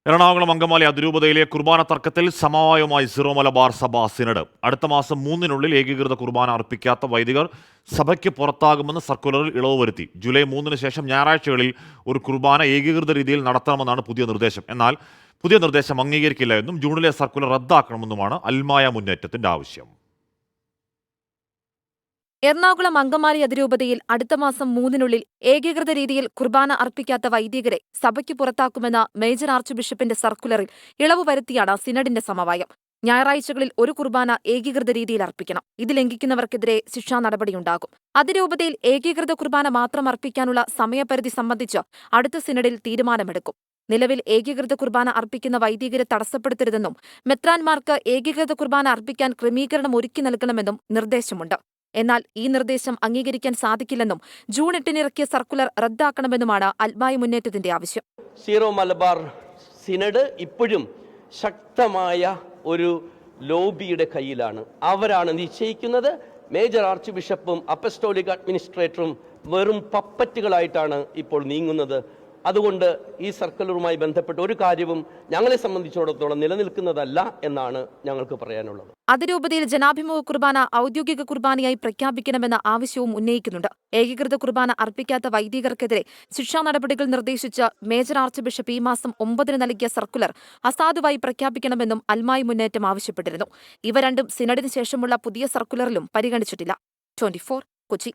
എറണാകുളം അങ്കമാലി അതിരൂപതയിലെ കുർബാന തർക്കത്തിൽ സമവായവുമായി സിറോ മലബാർ സഭ സിനഡ്. അടുത്ത മാസം 3-നുള്ളിൽ ഏകീകൃത കുർബാന അർപ്പിക്കാത്ത വൈദികർ സഭയ്ക്ക് പുറത്താകുമെന്ന് സർക്കുലറിൽ ഇളവ് വരുത്തി. ജൂലൈ 3-ന് ശേഷം ഞായറാഴ്ചകളിൽ ഒരു കുർബാന ഏകീകൃത രീതിയിൽ നടത്തണമെന്നാണ് പുതിയ നിർദ്ദേശം. എന്നാൽ പുതിയ നിർദ്ദേശം അംഗീകരിക്കില്ല എന്നും ജൂണിലെ സർക്കുലർ റദ്ദാക്കണമെന്നുമാണ് അൽമായ മുന്നേറ്റത്തിന്റെ ആവശ്യം. എറണാകുളം അങ്കമാലി അതിരൂപതയിൽ അടുത്ത മാസം 3-നുള്ളിൽ ഏകീകൃത രീതിയിൽ കുർബാന അർപ്പിക്കാത്ത വൈദികരെ സഭയ്ക്ക് പുറത്താക്കുമെന്ന മേജർ ആർച്ച് ബിഷപ്പിന്റെ സർക്കുലറിൽ ഇളവ് വരുത്തിയാണ് സിനഡിന്റെ സമവായം. ഞായറാഴ്ചകളിൽ ഒരു കുർബാന ഏകീകൃത രീതിയിൽ അർപ്പിക്കണം. ഇത് ലംഘിക്കുന്നവർക്കെതിരെ ശിക്ഷാ നടപടിയുണ്ടാകും. അതിരൂപതയിൽ ഏകീകൃത കുർബാന മാത്രം അർപ്പിക്കാനുള്ള സമയപരിധി സംബന്ധിച്ച് അടുത്ത സിനഡിൽ തീരുമാനമെടുക്കും. നിലവിൽ ഏകീകൃത കുർബാന അർപ്പിക്കുന്ന വൈദികരെ തടസ്സപ്പെടുത്തരുതെന്നും മെത്രാൻമാർക്ക് ഏകീകൃത കുർബാന അർപ്പിക്കാൻ ക്രമീകരണം ഒരുക്കി നൽകണമെന്നും നിർദ്ദേശമുണ്ട്. എന്നാൽ ഈ നിർദ്ദേശം അംഗീകരിക്കാൻ സാധിക്കില്ലെന്നും ജൂൺ 8-ന് ഇറക്കിയ സർക്കുലർ റദ്ദാക്കണമെന്നുമാണ് അൽമായ മുന്നേറ്റത്തിന്റെ ആവശ്യം. സീറോ മലബാർ സിനഡ് ഇപ്പോഴും ശക്തമായ ഒരു ലോബിയുടെ കയ്യിലാണ്. അവരാണ് നിശ്ചയിക്കുന്നത്. മേജർ ആർച്ച് ബിഷപ്പും അപ്പസ്റ്റോലിക് അഡ്മിനിസ്ട്രേറ്ററും വെറും പപ്പറ്റുകളായിട്ടാണ് ഇപ്പോൾ നീങ്ങുന്നത്. അതുകൊണ്ട് ഈ സർക്കുലറുമായി ബന്ധപ്പെട്ട ഒരു കാര്യവും ഞങ്ങളെ സംബന്ധിച്ചിടത്തോളം നിലനിൽക്കുന്നതല്ല എന്നാണ് ഞങ്ങൾക്ക് പറയാനുള്ളത്. അതിരൂപതയിൽ ജനാഭിമുഖ കുർബാന ഔദ്യോഗിക കുർബാനയായി പ്രഖ്യാപിക്കണമെന്ന ആവശ്യവും ഉന്നയിക്കുന്നുണ്ട്. ഏകീകൃത കുർബാന അർപ്പിക്കാത്ത വൈദികർക്കെതിരെ ശിക്ഷാ നടപടികൾ നിർദ്ദേശിച്ച് മേജർ ആർച്ച് ബിഷപ്പ് ഈ മാസം 9-ന് നൽകിയ സർക്കുലർ അസാധുവായി പ്രഖ്യാപിക്കണമെന്നും അൽമായ മുന്നേറ്റം ആവശ്യപ്പെട്ടിരുന്നു. ഇവ രണ്ടും സിനഡിന് ശേഷമുള്ള പുതിയ സർക്കുലറിലും പരിഗണിച്ചിട്ടില്ല. 24 കൊച്ചി.